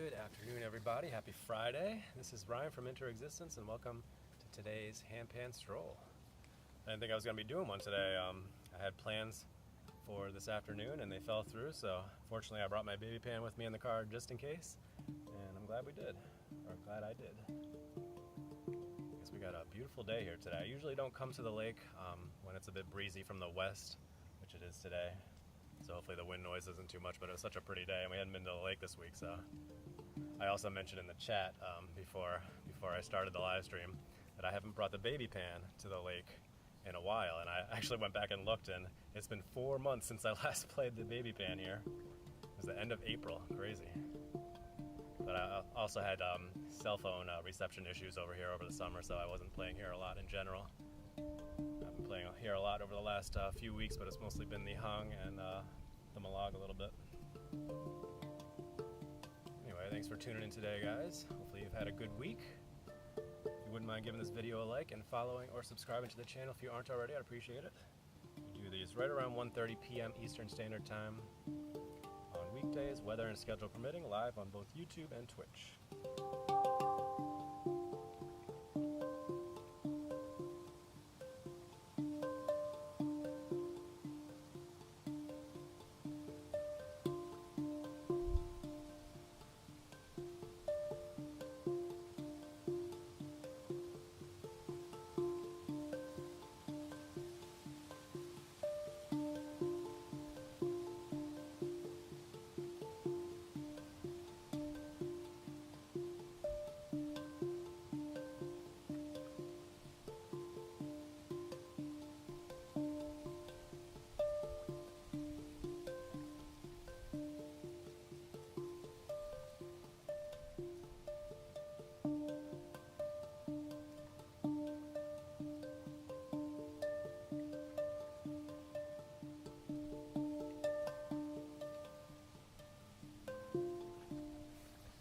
Good afternoon, everybody. Happy Friday. This is Ryan from Interexistence, and welcome to today's Handpan Stroll. I didn't think I was going to be doing one today. I had plans for this afternoon, and they fell through, so fortunately I brought my baby pan with me in the car just in case, and I'm glad we did, or glad I did. I guess we got a beautiful day here today. I usually don't come to the lake when it's a bit breezy from the west, which it is today. So hopefully the wind noise isn't too much, but it was such a pretty day, and we hadn't been to the lake this week. So I also mentioned in the chat before I started the live stream that I haven't brought the baby pan to the lake in a while, and I actually went back and looked, and it's been 4 months since I last played the baby pan here. It was the end of April. Crazy. But I also had cell phone reception issues over here over the summer, so I wasn't playing here a lot in general. I've been playing here a lot over the last few weeks, but it's mostly been the hung and the Malag a little bit. Anyway, thanks for tuning in today, guys. Hopefully you've had a good week. If you wouldn't mind giving this video a like and following or subscribing to the channel if you aren't already, I'd appreciate it. We do these right around 1:30 p.m. Eastern Standard Time on weekdays, weather and schedule permitting, live on both YouTube and Twitch.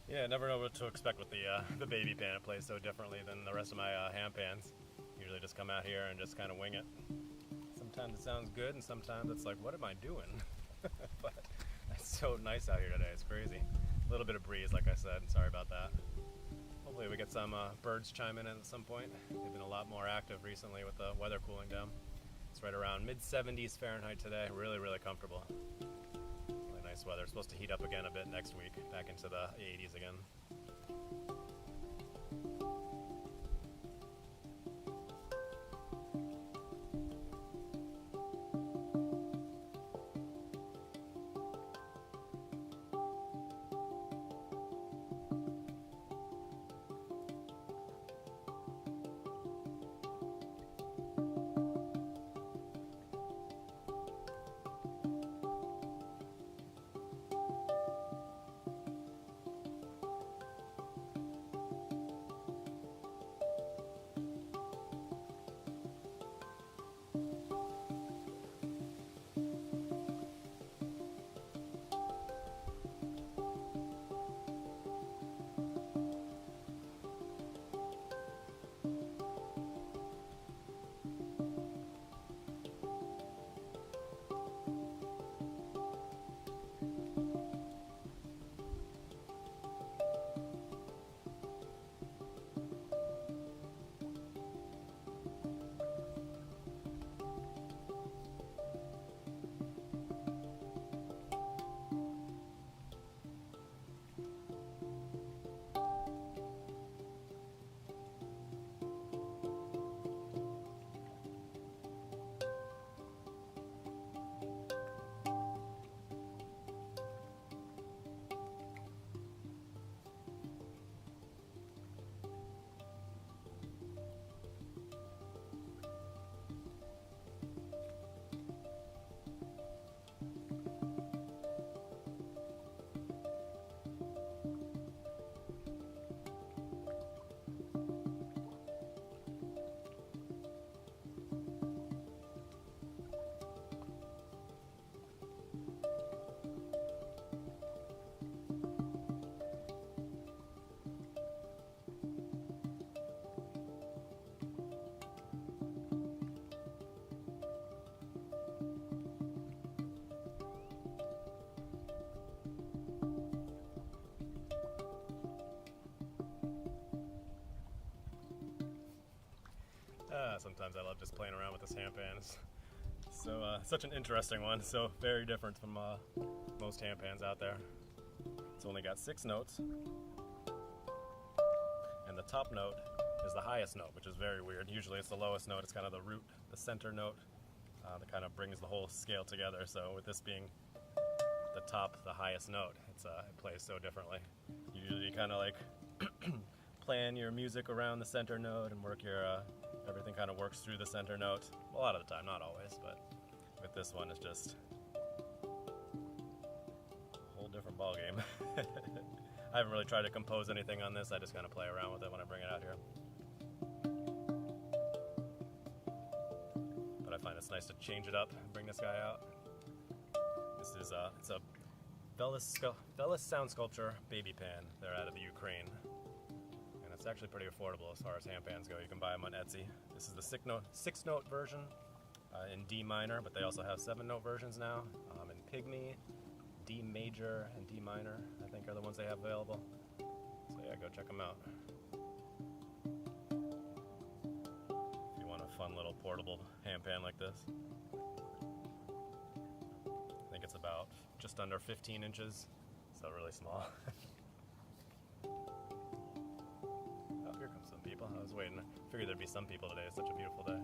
Yeah, I never know what to expect with the baby pan. It plays so differently than the rest of my hand pans. Usually just come out here and just kind of wing it. Sometimes it sounds good, and sometimes it's like, what am I doing? But it's so nice out here today. It's crazy. A little bit of breeze, like I said. Sorry about that. Hopefully we get some birds chiming in at some point. They've been a lot more active recently with the weather cooling down. It's right around mid-70s Fahrenheit today. Really, really comfortable. Nice weather. It's supposed to heat up again a bit next week, back into the 80s again. Sometimes I love just playing around with this handpan. It's so such an interesting one. So very different from most handpans out there. It's only got 6 notes, and the top note is the highest note, which is very weird. Usually it's the lowest note. It's kind of the root, the center note that kind of brings the whole scale together. So with this being the top, the highest note, it plays so differently. Usually you kind of like plan your music around the center note and work your everything kind of works through the center note. A lot of the time, not always, but with this one it's just a whole different ball game. I haven't really tried to compose anything on this. I just kind of play around with it when I bring it out here. But I find it's nice to change it up and bring this guy out. This is it's a Velis Sound Sculpture baby pan. They're out of the Ukraine. And it's actually pretty affordable as far as handpans go. You can buy them on Etsy. This is the 6-note version in D minor, but they also have 7-note versions now in Pygmy, D major, and D minor, I think are the ones they have available. So yeah, go check them out. If you want a fun little portable handpan like this. I think it's about just under 15 inches, so really small. Oh, here comes some people. I was waiting. I figured there'd be some people today. It's such a beautiful day.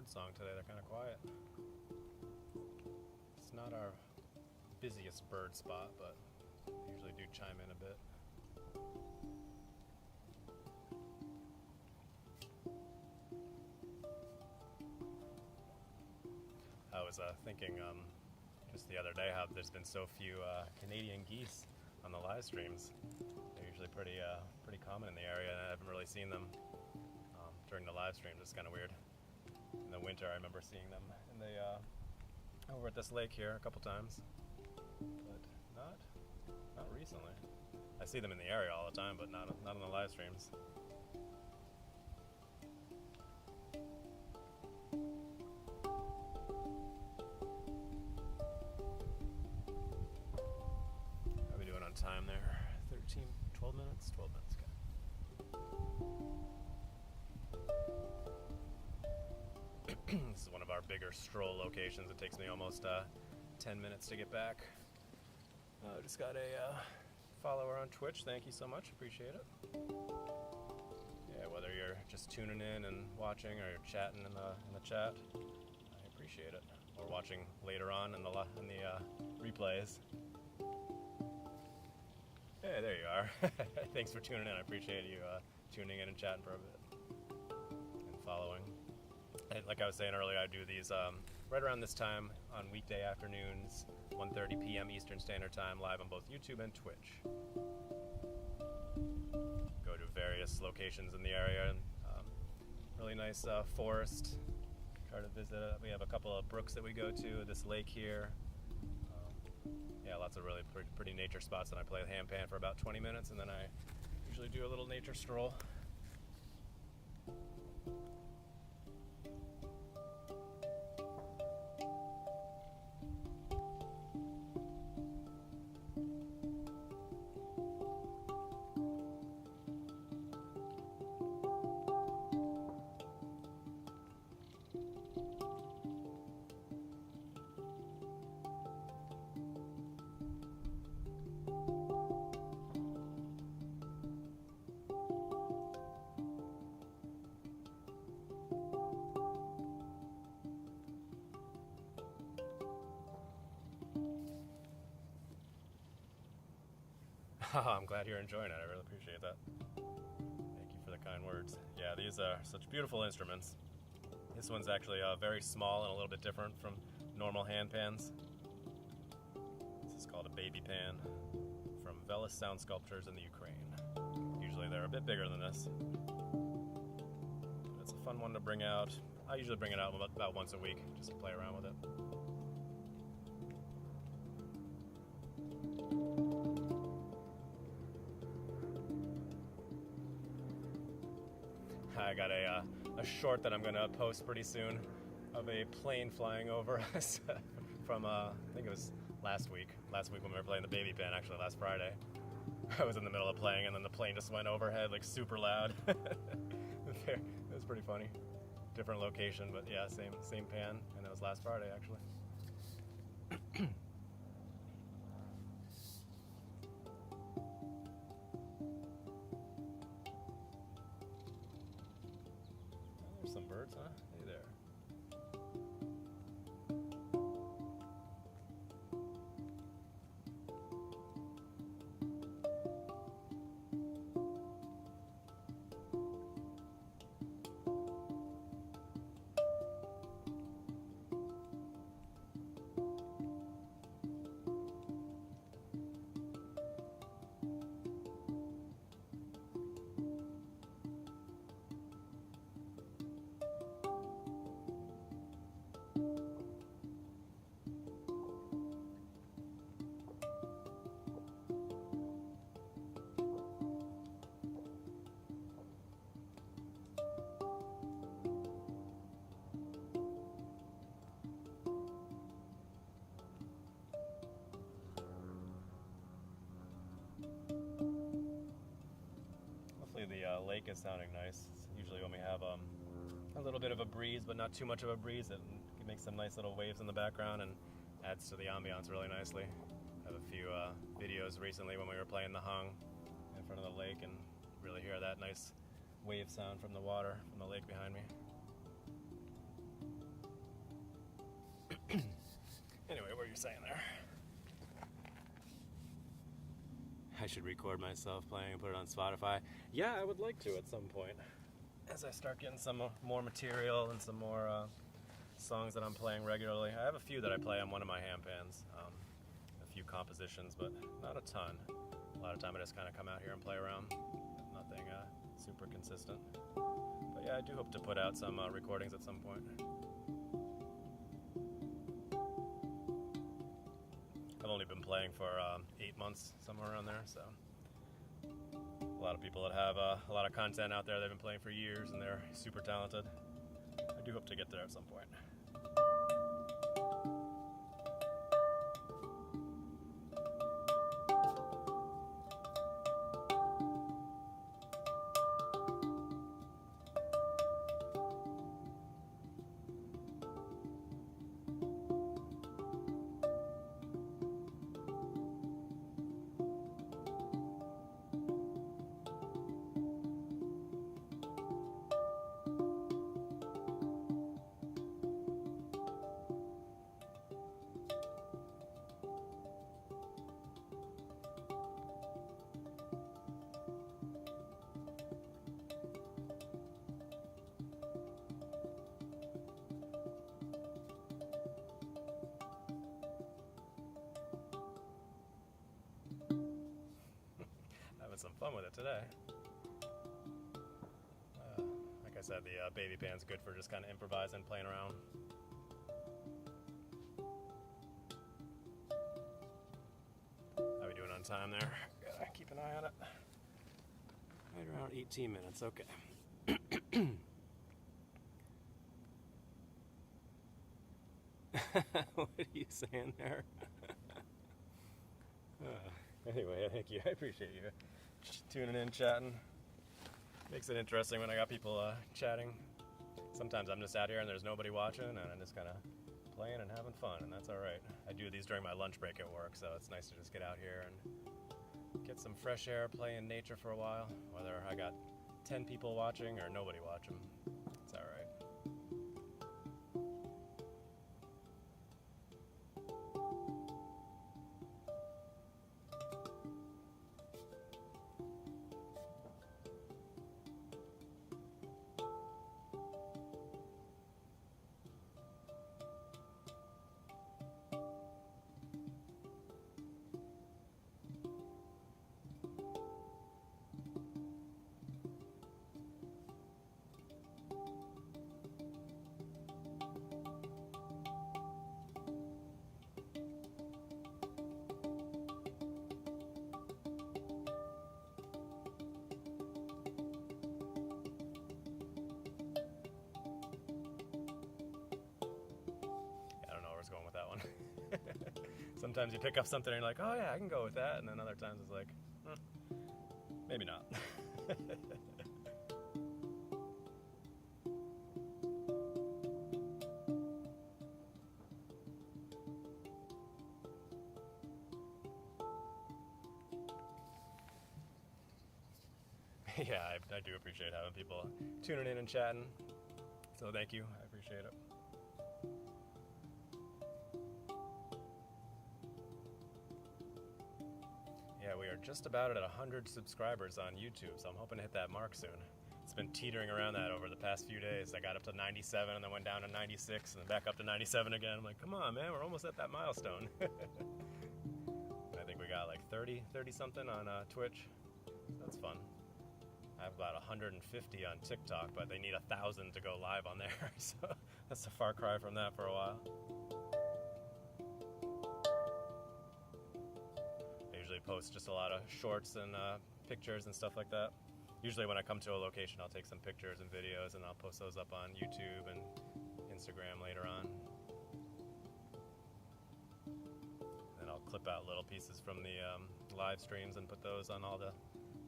bird song today. They're kind of quiet. It's not our busiest bird spot, but they usually do chime in a bit. I was thinking just the other day how there's been so few Canadian geese on the live streams. They're usually pretty common in the area, and I haven't really seen them during the live streams. It's kind of weird. In the winter, I remember seeing them in the over at this lake here a couple times, but not recently. I see them in the area all the time, but not on the live streams. How are we doing on time there? 12 minutes? 12 minutes, okay. This is one of our bigger stroll locations. It takes me almost 10 minutes to get back. I just got a follower on Twitch. Thank you so much. Appreciate it. Yeah, whether you're just tuning in and watching or you're chatting in the chat, I appreciate it. Or watching later on in the replays. Hey, there you are. Thanks for tuning in. I appreciate you tuning in and chatting for a bit and following. And like I was saying earlier, I do these right around this time on weekday afternoons, 1:30 p.m. Eastern Standard Time, live on both YouTube and Twitch. Go to various locations in the area, and really nice forest. Try to visit it. We have a couple of brooks that we go to, this lake here. Yeah, lots of really pretty nature spots, and I play handpan for about 20 minutes, and then I usually do a little nature stroll. I'm glad you're enjoying it. I really appreciate that. Thank you for the kind words. Yeah, these are such beautiful instruments. This one's actually very small and a little bit different from normal handpans. This is called a baby pan from Velis Sound Sculptures in the Ukraine. Usually they're a bit bigger than this. But it's a fun one to bring out. I usually bring it out about once a week just to play around with it. I got a short that I'm going to post pretty soon of a plane flying over us from, I think it was last week when we were playing the baby pan, actually last Friday. I was in the middle of playing and then the plane just went overhead like super loud. It was pretty funny. Different location, but yeah, same pan, and it was last Friday actually. Some birds, huh? Hey there. The lake is sounding nice. It's usually when we have a little bit of a breeze, but not too much of a breeze, it makes some nice little waves in the background and adds to the ambiance really nicely. I have a few videos recently when we were playing the hung in front of the lake and really hear that nice wave sound from the water, from the lake behind me. saying there? I should record myself playing and put it on Spotify. Yeah, I would like to at some point. As I start getting some more material and some more songs that I'm playing regularly. I have a few that I play on one of my handpans. A few compositions, but not a ton. A lot of time I just kind of come out here and play around. Nothing super consistent. But yeah, I do hope to put out some recordings at some point. I've only been playing for 8 months, somewhere around there, so a lot of people that have a lot of content out there, they've been playing for years and they're super talented. I do hope to get there at some point. Some fun with it today. Like I said, the baby pan's good for just kind of improvising, playing around. How we doing on time there? Gotta keep an eye on it. Right around 18 minutes, okay. What are you saying there? Anyway, thank you. I appreciate you tuning in, chatting. Makes it interesting when I got people chatting. Sometimes I'm just out here and there's nobody watching, and I'm just kind of playing and having fun, and that's all right. I do these during my lunch break at work, so it's nice to just get out here and get some fresh air, play in nature for a while. Whether I got 10 people watching or nobody watching, it's all right. Going with that one. Sometimes you pick up something and you're like, oh yeah, I can go with that, and then other times it's like, maybe not. Yeah, I do appreciate having people tuning in and chatting, so thank you, I appreciate it. Yeah, we are just about at 100 subscribers on YouTube, so I'm hoping to hit that mark soon. It's been teetering around that over the past few days. I got up to 97 and then went down to 96 and then back up to 97 again. I'm like, come on, man, we're almost at that milestone. I think we got like 30 something on Twitch. That's fun. I have about 150 on TikTok, but they need 1,000 to go live on there, so that's a far cry from that for a while. Post just a lot of shorts and pictures and stuff like that. Usually when I come to a location, I'll take some pictures and videos and I'll post those up on YouTube and Instagram later on. And I'll clip out little pieces from the live streams and put those on all the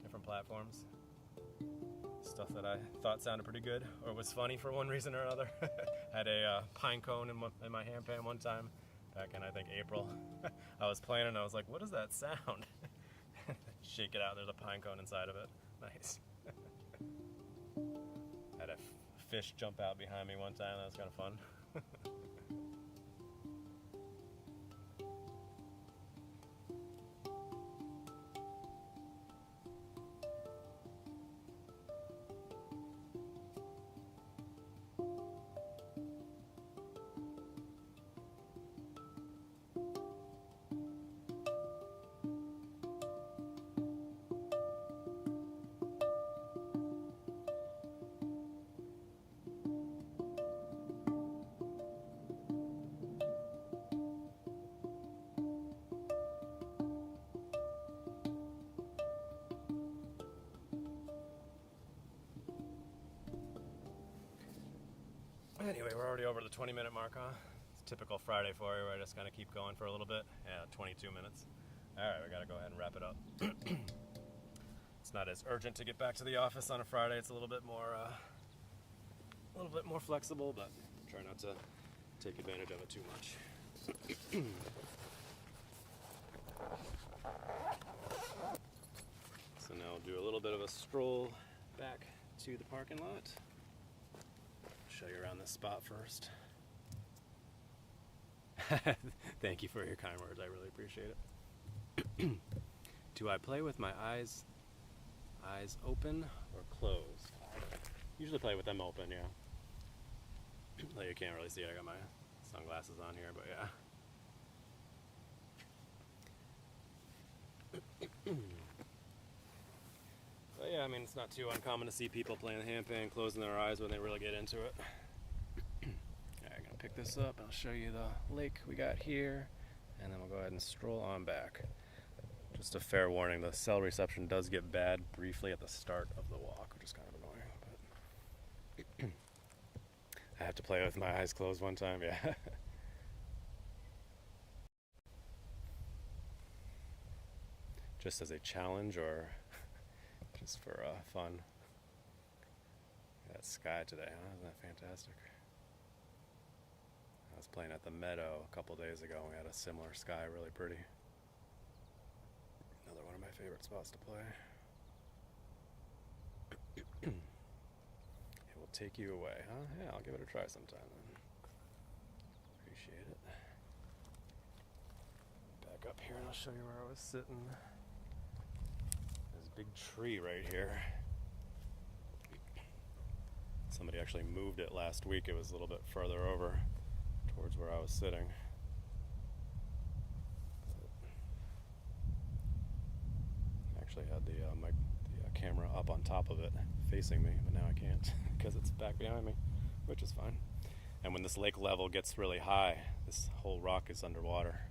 different platforms. Stuff that I thought sounded pretty good or was funny for one reason or another. I had a pine cone in my handpan one time. Back in, I think, April. I was playing and I was like, what is that sound? Shake it out, there's a pine cone inside of it. Nice. Had a fish jump out behind me one time, that was kind of fun. Anyway, we're already over the 20-minute mark, huh? It's typical Friday for you, where I just kind of keep going for a little bit. Yeah, 22 minutes. All right, we gotta go ahead and wrap it up. It's not as urgent to get back to the office on a Friday. It's a little bit more flexible, but try not to take advantage of it too much. So now I'll do a little bit of a stroll back to the parking lot. Show you around this spot first. Thank you for your kind words. I really appreciate it. Do I play with my eyes open or closed? Usually play with them open, yeah. Though you can't really see it. I got my sunglasses on here, but yeah. But yeah, I mean, it's not too uncommon to see people playing the handpan closing their eyes when they really get into it. Alright, I'm gonna pick this up. I'll show you the lake we got here, and then we'll go ahead and stroll on back. Just a fair warning, the cell reception does get bad briefly at the start of the walk, which is kind of annoying. But I had to play with my eyes closed one time, yeah. Just as a challenge or just for fun. That sky today, huh? Isn't that fantastic? I was playing at the Meadow a couple days ago and we had a similar sky, really pretty. Another one of my favorite spots to play. It will take you away, huh? Yeah, I'll give it a try sometime then. Appreciate it. Back up here and I'll show you where I was sitting. There's a big tree right here. Somebody actually moved it last week. It was a little bit further over towards where I was sitting. Actually had the camera up on top of it facing me, but now I can't because it's back behind me, which is fine. And when this lake level gets really high, this whole rock is underwater,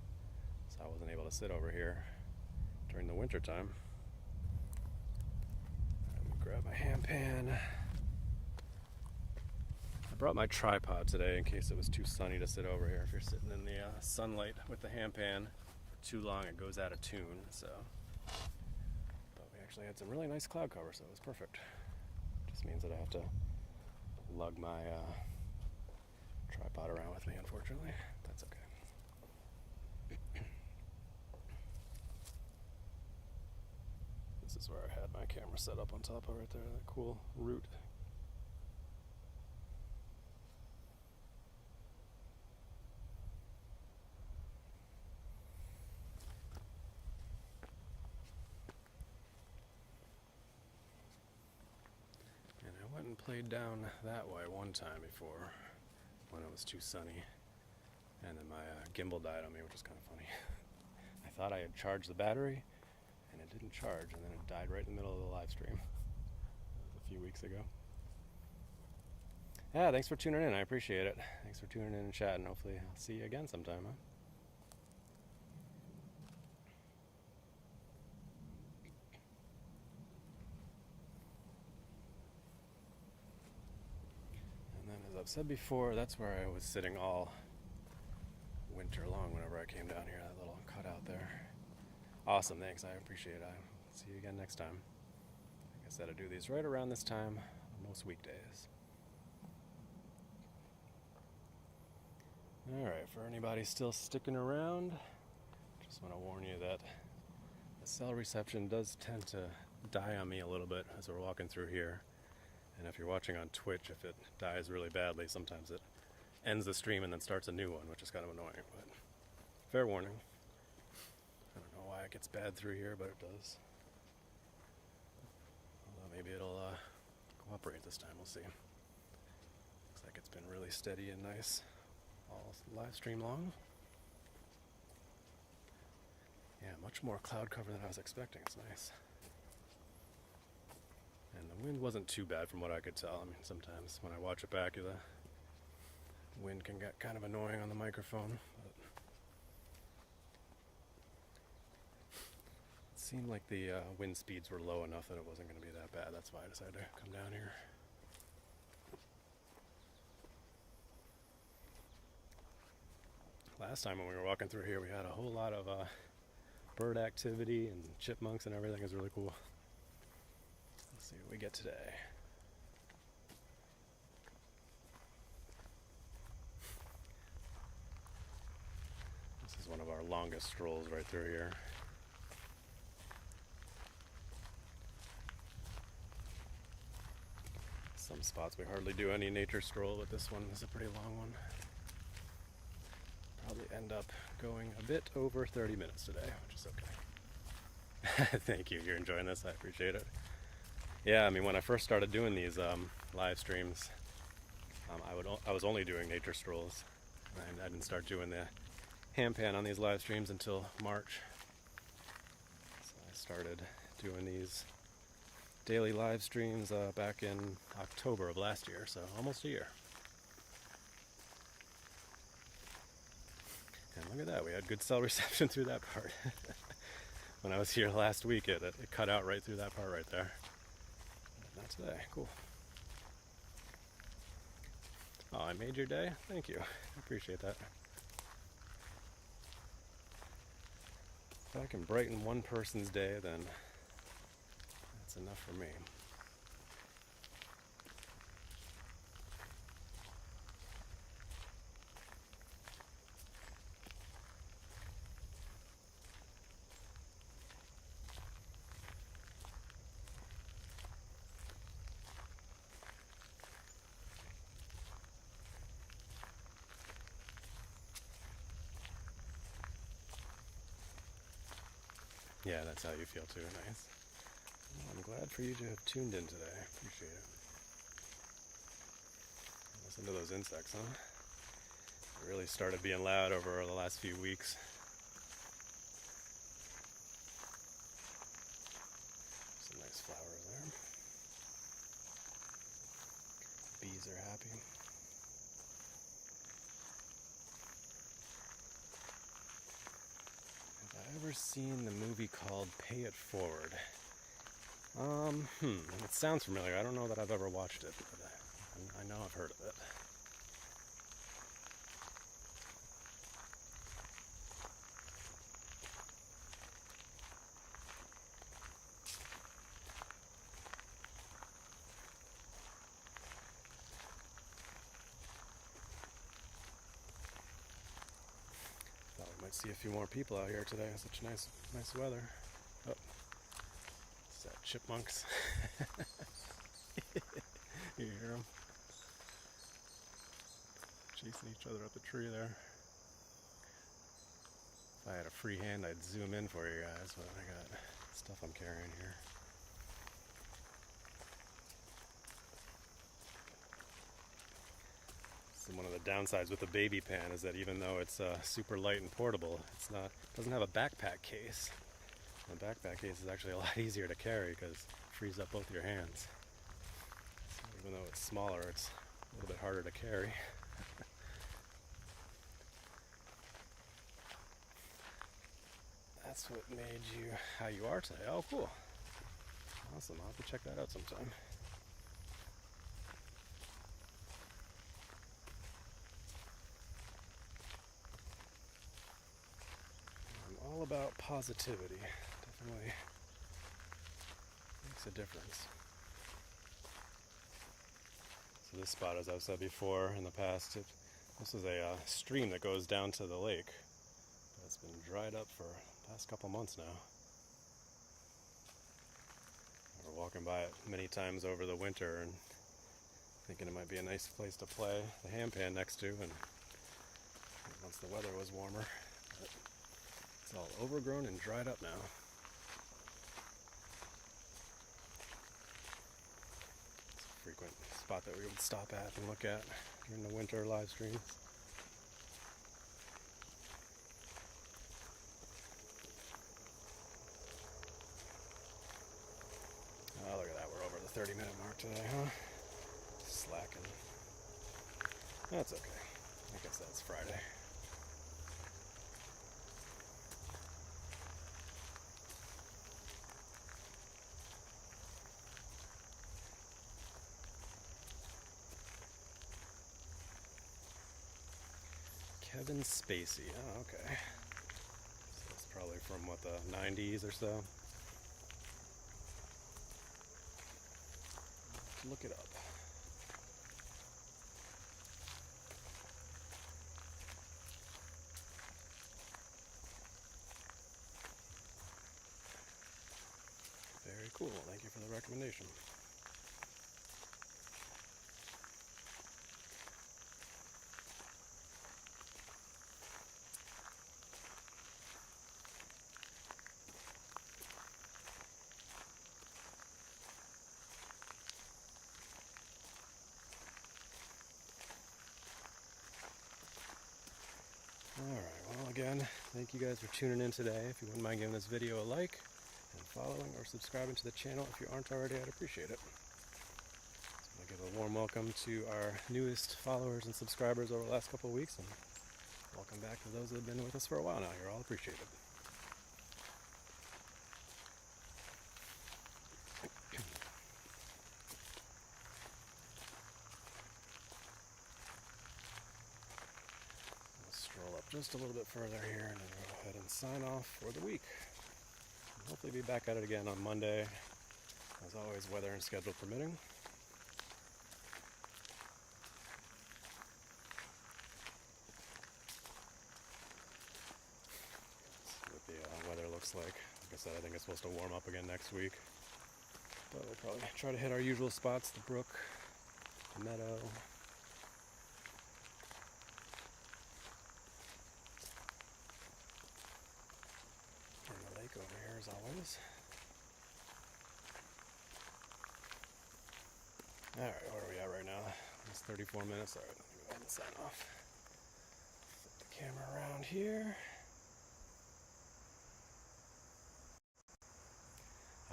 so I wasn't able to sit over here during the winter time. Let me grab my handpan. I brought my tripod today in case it was too sunny to sit over here. If you're sitting in the sunlight with the handpan for too long, it goes out of tune. So, but we actually had some really nice cloud cover, so it was perfect. Just means that I have to lug my tripod around with me, unfortunately. That's okay. This is where I had my camera set up on top of right there, that cool root. And played down that way one time before when it was too sunny, and then my gimbal died on me, which was kind of funny. I thought I had charged the battery and it didn't charge, and then it died right in the middle of the live stream. That was a few weeks ago. Yeah, thanks for tuning in. I appreciate it. Thanks for tuning in and chatting. Hopefully I'll see you again sometime, huh? As I've said before, that's where I was sitting all winter long whenever I came down here, that little cutout there. Awesome, thanks, I appreciate it. I'll see you again next time. Like I said, I do these right around this time on most weekdays. Alright, for anybody still sticking around, just want to warn you that the cell reception does tend to die on me a little bit as we're walking through here. And if you're watching on Twitch, if it dies really badly, sometimes it ends the stream and then starts a new one, which is kind of annoying, but fair warning. I don't know why it gets bad through here, but it does. Although maybe it'll cooperate this time, we'll see. Looks like it's been really steady and nice all live stream long. Yeah, much more cloud cover than I was expecting. It's nice. And the wind wasn't too bad from what I could tell. I mean, sometimes when I watch it back, the wind can get kind of annoying on the microphone. But it seemed like the wind speeds were low enough that it wasn't going to be that bad. That's why I decided to come down here. Last time when we were walking through here, we had a whole lot of bird activity and chipmunks and everything. It was really cool. Let's see what we get today. This is one of our longest strolls right through here. Some spots we hardly do any nature stroll, but this one is a pretty long one. Probably end up going a bit over 30 minutes today, which is okay. Thank you. You're enjoying this. I appreciate it. Yeah, I mean, when I first started doing these live streams, I was only doing nature strolls. I didn't start doing the handpan on these live streams until March. So I started doing these daily live streams back in October of last year, so almost a year. And look at that, we had good cell reception through that part. When I was here last week, it cut out right through that part right there. But not today. Cool. Oh, I made your day? Thank you. I appreciate that. If I can brighten one person's day, then that's enough for me. Yeah, that's how you feel too. Nice. Well, I'm glad for you to have tuned in today. I appreciate it. Listen to those insects, huh? They really started being loud over the last few weeks. Some nice flowers there. Bees are happy. Have I ever seen the movie called Pay It Forward? It sounds familiar. I don't know that I've ever watched it, but I know I've heard of it. Thought we might see a few more people out here today. Such nice weather. Oh, is that chipmunks? You hear them? Chasing each other up the tree there. If I had a free hand, I'd zoom in for you guys, but I got stuff I'm carrying here. So one of the downsides with the baby pan is that even though it's super light and portable, it doesn't have a backpack case. The backpack case is actually a lot easier to carry because it frees up both your hands. So even though it's smaller, it's a little bit harder to carry. That's what made you how you are today. Oh, cool. Awesome. I'll have to check that out sometime. I'm all about positivity. Definitely makes a difference. So this spot, as I've said before in the past, this is a stream that goes down to the lake. But it's been dried up for the past couple months now. We're walking by it many times over the winter and thinking it might be a nice place to play the handpan next to, and once the weather was warmer. But it's all overgrown and dried up now. It's a frequent spot that we would stop at and look at during the winter live streams. Oh, look at that, we're over the 30-minute mark today, huh? Slacking. That's okay. I guess that's Friday. Kevin Spacey. Oh, okay. So it's probably from what, the 90s or so. Look it up. Very cool. Thank you for the recommendation. Alright, well again, thank you guys for tuning in today. If you wouldn't mind giving this video a like and following or subscribing to the channel if you aren't already, I'd appreciate it. So I'll give a warm welcome to our newest followers and subscribers over the last couple of weeks, and welcome back to those that have been with us for a while now. You're all appreciated. Stroll up just a little bit further here and then go ahead and sign off for the week. And hopefully be back at it again on Monday. As always, weather and schedule permitting. See what the weather looks like. Like I said, I think it's supposed to warm up again next week. But we'll probably try to hit our usual spots, the brook, the meadow, over here as always. Alright, where are we at right now? It's 34 minutes. Alright, let me go ahead and sign off. Flip the camera around here.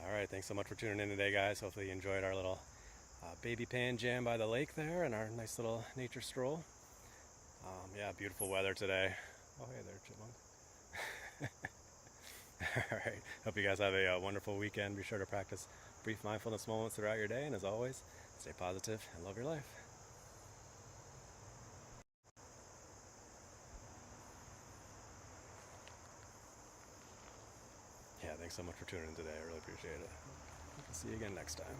Alright, thanks so much for tuning in today, guys. Hopefully you enjoyed our little baby pan jam by the lake there and our nice little nature stroll. Yeah, beautiful weather today. Oh, hey there, chipmunk. Alright, hope you guys have a wonderful weekend. Be sure to practice brief mindfulness moments throughout your day, and as always, stay positive and love your life. Yeah, thanks so much for tuning in today. I really appreciate it. See you again next time.